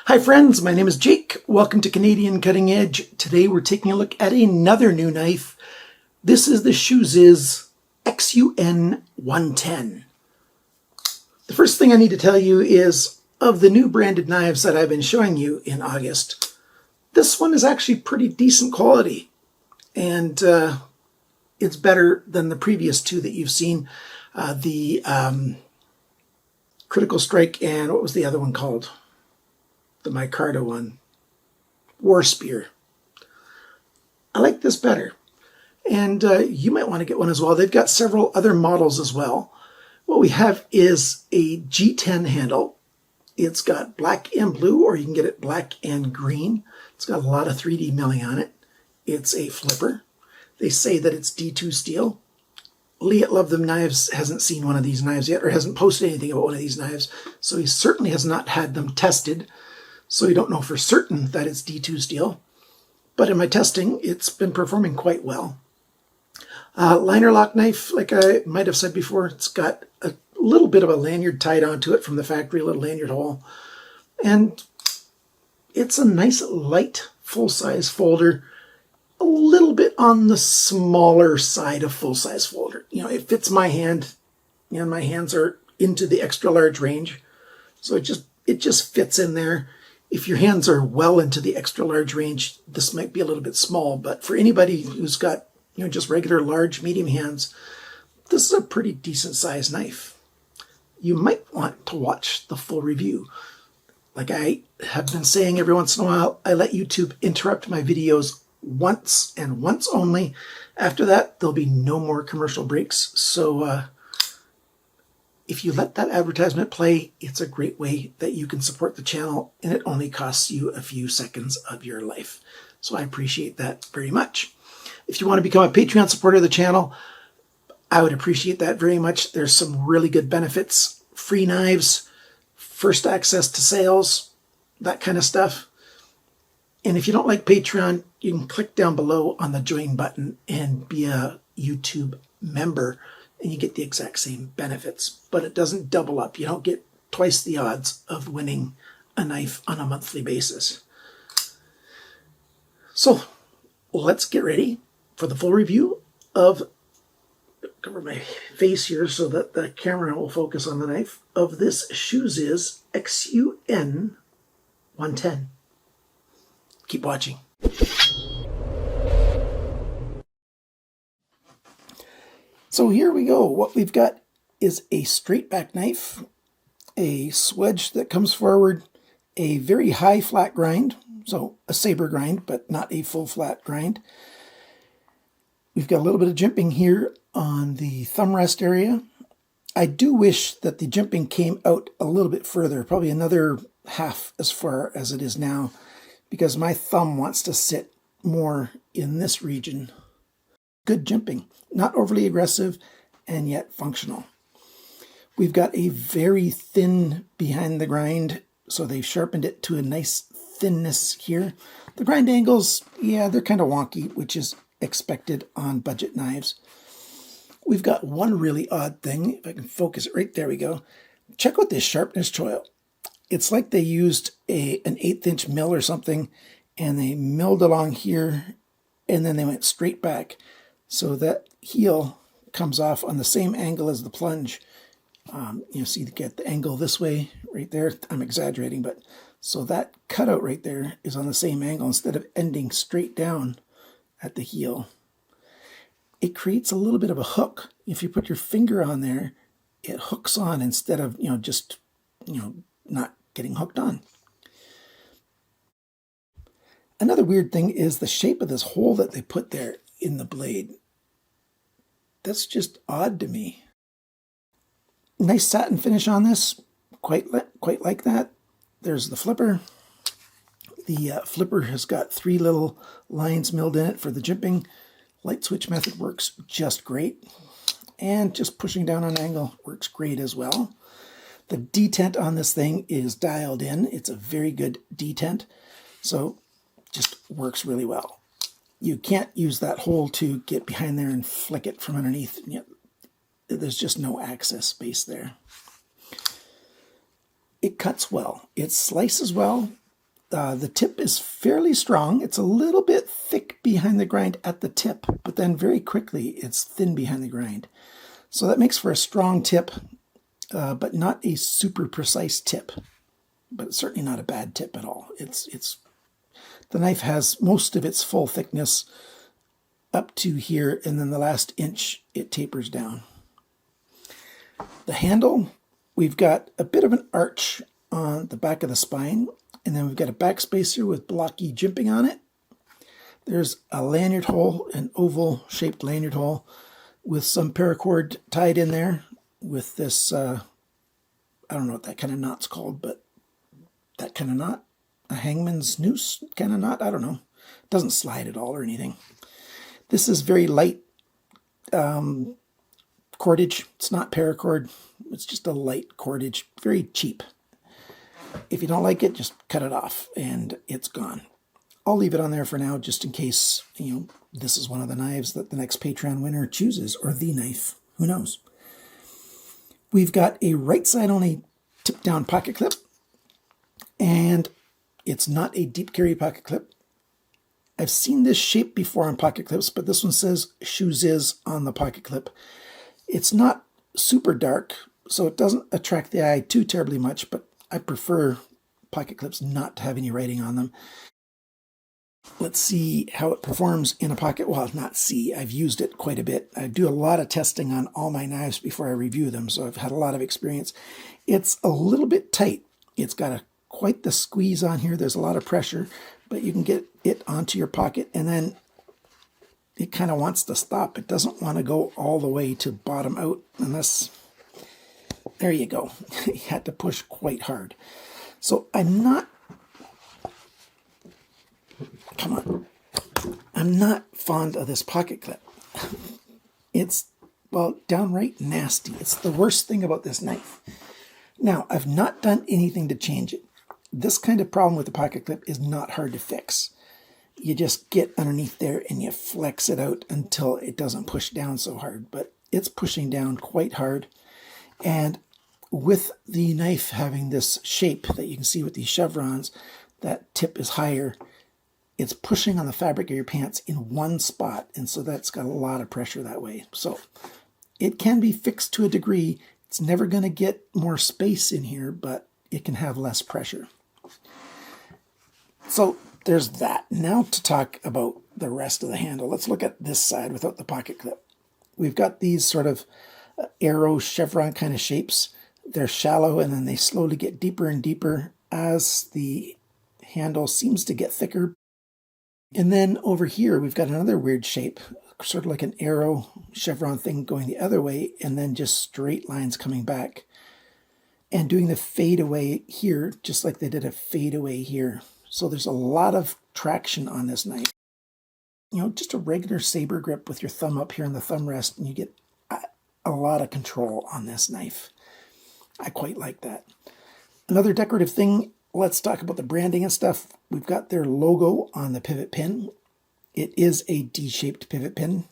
Hi friends, my name is Jake. Welcome to Canadian Cutting Edge. Today we're taking a look at another new knife. This is the SHOOZIZ XUN110. The first thing I need to tell you is, of the new branded knives that I've been showing you in August, this one is actually pretty decent quality. And it's better than the previous two that you've seen. The Critical Strike and what was the other one called? The micarta one, War Spear. I like this better, and you might want to get one as well. They've got several other models as well. What we have is a G10 handle. It's got black and blue, or you can get it black and green. It's got a lot of 3D milling on it. It's a flipper. They say that it's D2 steel. Lee at Love Them Knives hasn't seen one of these knives yet, or hasn't posted anything about one of these knives, so he certainly has not had them tested. So you don't know for certain that it's D2 steel. But in my testing, it's been performing quite well. Liner lock knife, like I might have said before, it's got a little bit of a lanyard tied onto it from the factory, a little lanyard hole. And it's a nice light full-size folder, a little bit on the smaller side of full-size folder. You know, it fits my hand, and my hands are into the extra large range. So it just fits in there. If your hands are well into the extra large range, this might be a little bit small, but for anybody who's got, just regular large, medium hands, this is a pretty decent sized knife. You might want to watch the full review. Like I have been saying every once in a while, I let YouTube interrupt my videos once and once only. After that, there'll be no more commercial breaks. So if you let that advertisement play, it's a great way that you can support the channel, and it only costs you a few seconds of your life. So I appreciate that very much. If you want to become a Patreon supporter of the channel, I would appreciate that very much. There's some really good benefits, free knives, first access to sales, that kind of stuff. And if you don't like Patreon, you can click down below on the join button and be a YouTube member, and you get the exact same benefits, but it doesn't double up. You don't get twice the odds of winning a knife on a monthly basis. So let's get ready for the full review of, cover my face here so that the camera will focus on the knife, of this SHOOZIZ XUN110. Keep watching. So here we go. What we've got is a straight back knife, a swedge that comes forward, a very high flat grind, so a saber grind, but not a full flat grind. We've got a little bit of jimping here on the thumb rest area. I do wish that the jimping came out a little bit further, probably another half as far as it is now, because my thumb wants to sit more in this region. Good jimping, not overly aggressive and yet functional. We've got a very thin behind the grind, so they've sharpened it to a nice thinness here. The grind angles, yeah, they're kind of wonky, which is expected on budget knives. We've got one really odd thing. If I can focus it right there, we go. Check out this sharpness choil. It's like they used an 1/8 inch mill or something, and they milled along here, and then they went straight back. So that heel comes off on the same angle as the plunge. See, to get the angle this way, right there. I'm exaggerating, but so that cutout right there is on the same angle instead of ending straight down at the heel. It creates a little bit of a hook. If you put your finger on there, it hooks on instead of, just, not getting hooked on. Another weird thing is the shape of this hole that they put there in the blade. That's just odd to me. Nice satin finish on this, quite like that. There's the flipper. The flipper has got 3 little lines milled in it for the jimping. Light switch method works just great, and just pushing down on angle works great as well. The detent on this thing is dialed in. It's a very good detent, so just works really well. You can't use that hole to get behind there and flick it from underneath. There's just no access space there. It cuts well. It slices well. The tip is fairly strong. It's a little bit thick behind the grind at the tip, but then very quickly it's thin behind the grind. So that makes for a strong tip, but not a super precise tip. But it's certainly not a bad tip at all. The knife has most of its full thickness up to here, and then the last inch it tapers down. The handle, we've got a bit of an arch on the back of the spine, and then we've got a backspacer with blocky jimping on it. There's a lanyard hole, an oval shaped lanyard hole with some paracord tied in there with this, I don't know what that kind of knot's called, but that kind of knot, a hangman's noose kind of knot, I don't know. It doesn't slide at all or anything. This is very light cordage. It's not paracord. It's just a light cordage, very cheap. If you don't like it, just cut it off and it's gone. I'll leave it on there for now just in case, this is one of the knives that the next Patreon winner chooses, or the knife, who knows. We've got a right side only tip down pocket clip, and it's not a deep carry pocket clip. I've seen this shape before on pocket clips, but this one says SHOOZIZ on the pocket clip. It's not super dark, so it doesn't attract the eye too terribly much, but I prefer pocket clips not to have any writing on them. Let's see how it performs in a pocket. Well, not see, I've used it quite a bit. I do a lot of testing on all my knives before I review them, so I've had a lot of experience. It's a little bit tight. It's got quite the squeeze on here. There's a lot of pressure, but you can get it onto your pocket, and then it kind of wants to stop. It doesn't want to go all the way to bottom out unless, there you go. You had to push quite hard. So I'm not fond of this pocket clip. It's, well, downright nasty. It's the worst thing about this knife. Now, I've not done anything to change it. This kind of problem with the pocket clip is not hard to fix. You just get underneath there and you flex it out until it doesn't push down so hard, but it's pushing down quite hard. And with the knife having this shape that you can see with these chevrons, that tip is higher. It's pushing on the fabric of your pants in one spot, and so that's got a lot of pressure that way. So it can be fixed to a degree. It's never going to get more space in here, but it can have less pressure. So there's that. Now to talk about the rest of the handle. Let's look at this side without the pocket clip. We've got these sort of arrow chevron kind of shapes. They're shallow, and then they slowly get deeper and deeper as the handle seems to get thicker. And then over here, we've got another weird shape, sort of like an arrow chevron thing going the other way, and then just straight lines coming back and doing the fade away here, just like they did a fade away here. So there's a lot of traction on this knife. Just a regular saber grip with your thumb up here on the thumb rest, and you get a lot of control on this knife. I quite like that. Another decorative thing, let's talk about the branding and stuff. We've got their logo on the pivot pin. It is a D-shaped pivot pin.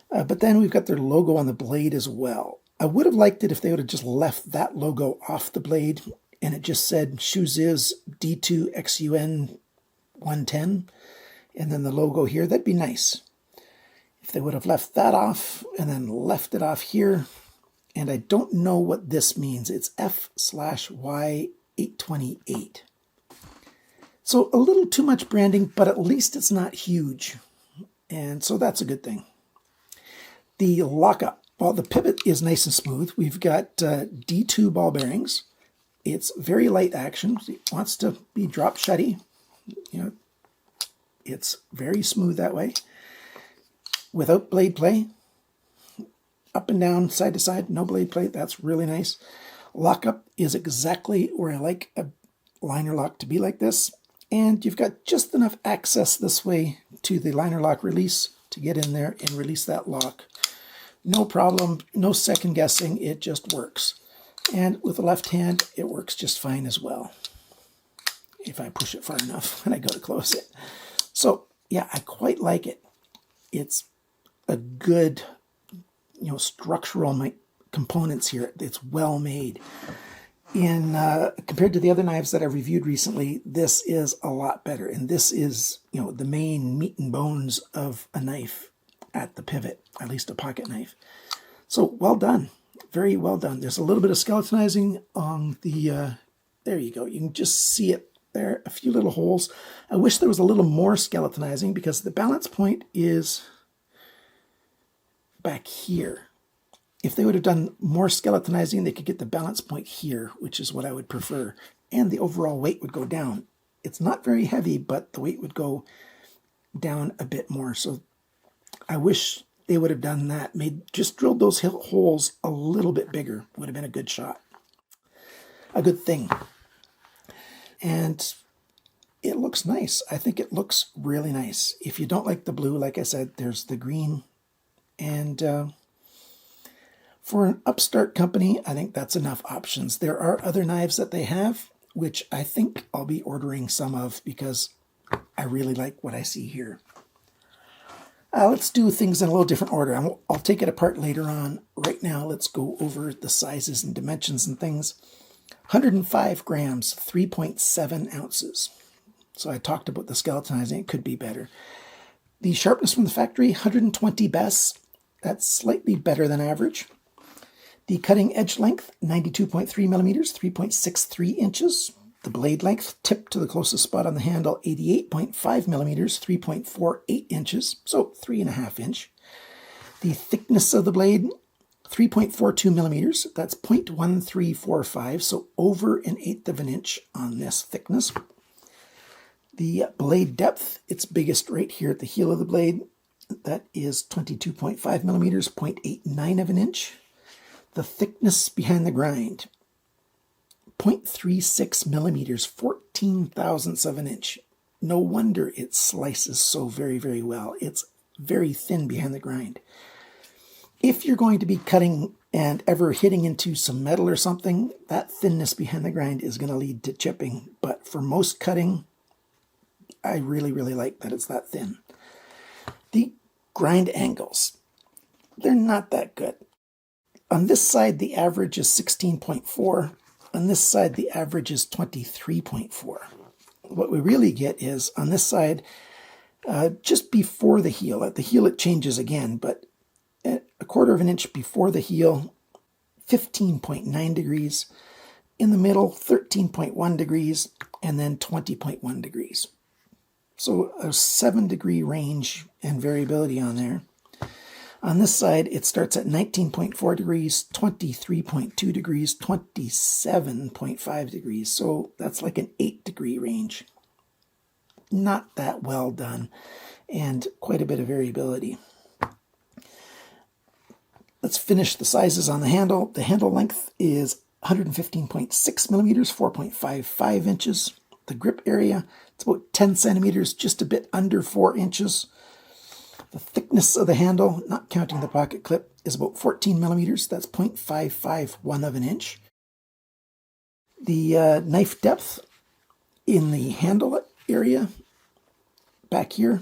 But then we've got their logo on the blade as well. I would have liked it if they would have just left that logo off the blade and it just said SHOOZIZ D2 XUN110 and then the logo here. That'd be nice. If they would have left that off and then left it off here. And I don't know what this means. It's F/Y828. So a little too much branding, but at least it's not huge. And so that's a good thing. The lockup. Well, the pivot is nice and smooth. We've got D2 ball bearings. It's very light action. It wants to be drop shutty. It's very smooth that way. Without blade play. Up and down, side to side, no blade play. That's really nice. Lockup is exactly where I like a liner lock to be like this. And you've got just enough access this way to the liner lock release to get in there and release that lock. No problem, no second guessing, it just works. And with the left hand, it works just fine as well. If I push it far enough when I go to close it. So yeah, I quite like it. It's a good, structural components here. It's well made. Compared to the other knives that I've reviewed recently, this is a lot better. And this is, the main meat and bones of a knife at the pivot, at least a pocket knife. So well done. Very well done. There's a little bit of skeletonizing on the, there you go. You can just see it there, a few little holes. I wish there was a little more skeletonizing because the balance point is back here. If they would have done more skeletonizing, they could get the balance point here, which is what I would prefer. And the overall weight would go down. It's not very heavy, but the weight would go down a bit more. So I wish they would have done that. Just drilled those holes a little bit bigger. Would have been a good shot. A good thing. And it looks nice. I think it looks really nice. If you don't like the blue, like I said, there's the green. And for an upstart company, I think that's enough options. There are other knives that they have, which I think I'll be ordering some of because I really like what I see here. Let's do things in a little different order. I'll take it apart later on. Right now, let's go over the sizes and dimensions and things. 105 grams, 3.7 ounces. So I talked about the skeletonizing. It could be better. The sharpness from the factory, 120 bes. That's slightly better than average. The cutting edge length, 92.3 millimeters, 3.63 inches. The blade length, tip to the closest spot on the handle, 88.5 millimeters, 3.48 inches, so 3.5 inch. The thickness of the blade, 3.42 millimeters, that's 0.1345, so over 1/8 of an inch on this thickness. The blade depth, its biggest right here at the heel of the blade, that is 22.5 millimeters, 0.89 of an inch. The thickness behind the grind, 0.36 millimeters, 14 thousandths of an inch. No wonder it slices so very, very well. It's very thin behind the grind. If you're going to be cutting and ever hitting into some metal or something, that thinness behind the grind is going to lead to chipping. But for most cutting, I really, really like that it's that thin. The grind angles, they're not that good. On this side, the average is 16.4. On this side, the average is 23.4. What we really get is, on this side, just before the heel. At the heel, it changes again, but at 1/4 of an inch before the heel, 15.9 degrees. In the middle, 13.1 degrees, and then 20.1 degrees. So a 7-degree range and variability on there. On this side, it starts at 19.4 degrees, 23.2 degrees, 27.5 degrees. So that's like an 8-degree range. Not that well done, and quite a bit of variability. Let's finish the sizes on the handle. The handle length is 115.6 millimeters, 4.55 inches. The grip area, it's about 10 centimeters, just a bit under 4 inches. The thickness of the handle, not counting the pocket clip, is about 14 millimeters. That's 0.551 of an inch. The knife depth in the handle area, back here,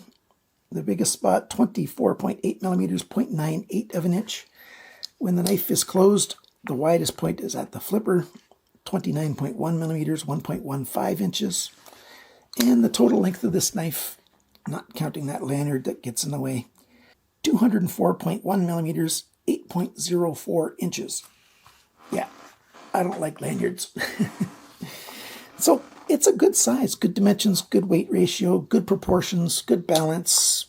the biggest spot, 24.8 millimeters, 0.98 of an inch. When the knife is closed, the widest point is at the flipper, 29.1 millimeters, 1.15 inches. And the total length of this knife, not counting that lanyard that gets in the way, 204.1 millimeters, 8.04 inches. Yeah, I don't like lanyards. So it's a good size, good dimensions, good weight ratio, good proportions, good balance.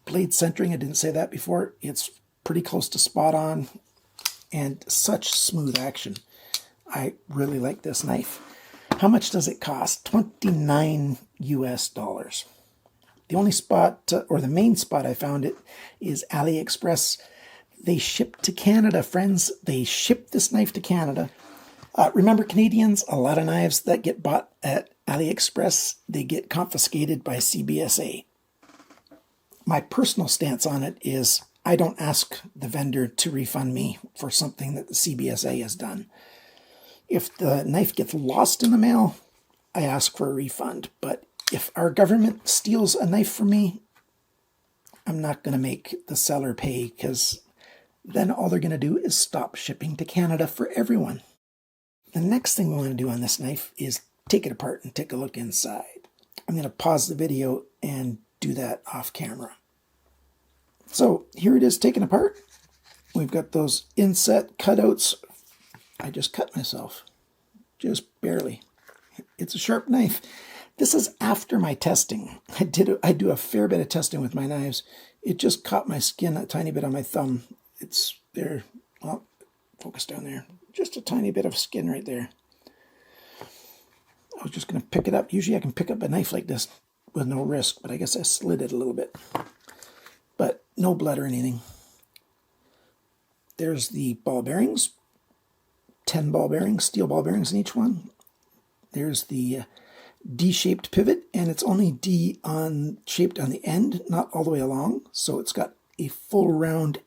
Blade centering, I didn't say that before. It's pretty close to spot on, and such smooth action. I really like this knife. How much does it cost? $29 US. The only spot, or the main spot I found it, is AliExpress. They ship to Canada, friends. They ship this knife to Canada. Remember, Canadians, a lot of knives that get bought at AliExpress, they get confiscated by CBSA. My personal stance on it is I don't ask the vendor to refund me for something that the CBSA has done. If the knife gets lost in the mail, I ask for a refund. But if our government steals a knife from me, I'm not going to make the seller pay, because then all they're going to do is stop shipping to Canada for everyone. The next thing we want to do on this knife is take it apart and take a look inside. I'm going to pause the video and do that off camera. So here it is taken apart. We've got those inset cutouts. I just cut myself, just barely. It's a sharp knife. This is after my testing. I do a fair bit of testing with my knives. It just caught my skin a tiny bit on my thumb. It's there. Well, focus down there. Just a tiny bit of skin right there. I was just going to pick it up. Usually I can pick up a knife like this with no risk, but I guess I slid it a little bit. But no blood or anything. There's the ball bearings. 10 ball bearings, steel ball bearings in each one. There's the D-shaped pivot, and it's only shaped on the end, not all the way along. So it's got a full round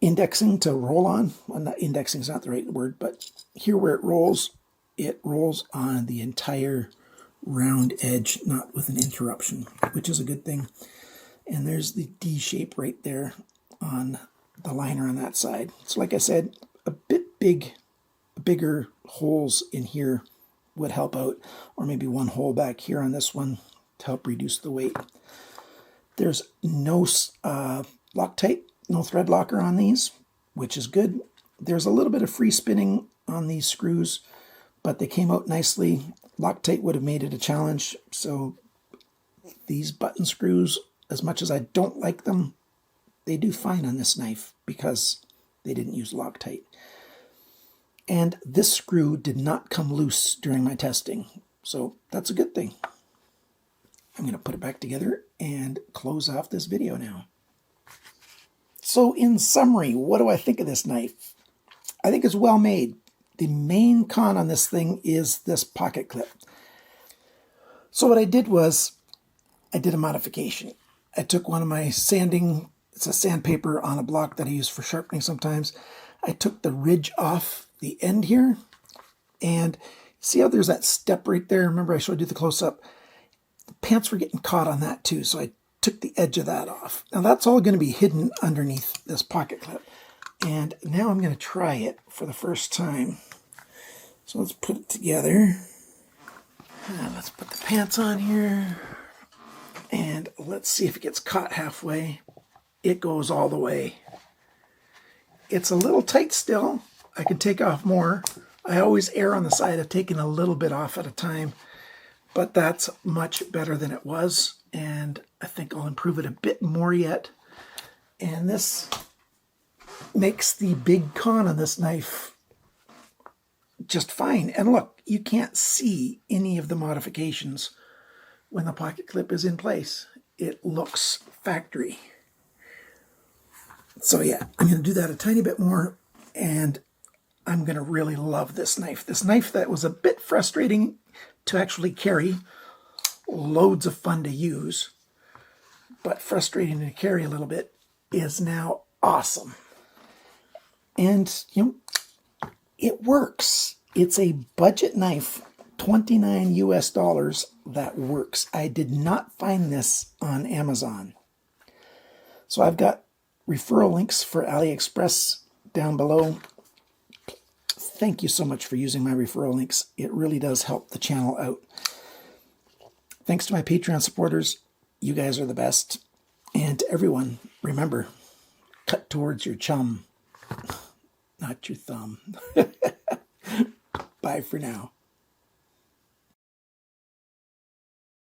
indexing to roll on. Well, not indexing is not the right word, but here where it rolls on the entire round edge, not with an interruption, which is a good thing. And there's the D shape right there on the liner on that side. So like I said, a bit bigger holes in here would help out, or maybe one hole back here on this one to help reduce the weight. There's no Loctite, no thread locker on these, which is good. There's a little bit of free spinning on these screws, but they came out nicely. Loctite would have made it a challenge, so these button screws, as much as I don't like them, they do fine on this knife because they didn't use Loctite. And this screw did not come loose during my testing, so that's a good thing. I'm going to put it back together and close off this video now. So in summary, what do I think of this knife? I think it's well made. The main con on this thing is this pocket clip. So what I did was, I did a modification. I took one of my sanding, it's a sandpaper on a block that I use for sharpening sometimes. I took the ridge off the end here, and see how there's that step right there? Remember I showed you the close-up? The pants were getting caught on that too, so I took the edge of that off. Now that's all going to be hidden underneath this pocket clip. And now I'm going to try it for the first time. So let's put it together. Let's put the pants on here. And let's see if it gets caught halfway. It goes all the way. It's a little tight still. I could take off more. I always err on the side of taking a little bit off at a time, but that's much better than it was, and I think I'll improve it a bit more yet. And this makes the big con on this knife just fine. And look, you can't see any of the modifications when the pocket clip is in place. It looks factory. So yeah, I'm going to do that a tiny bit more, and I'm going to really love this knife. This knife that was a bit frustrating to actually carry, loads of fun to use, but frustrating to carry a little bit, is now awesome. And, you know, it works. It's a budget knife, $29 US, that works. I did not find this on Amazon. So I've got referral links for AliExpress down below. Thank you so much for using my referral links. It really does help the channel out. Thanks to my Patreon supporters. You guys are the best. And to everyone, remember, cut towards your chum, not your thumb. Bye for now.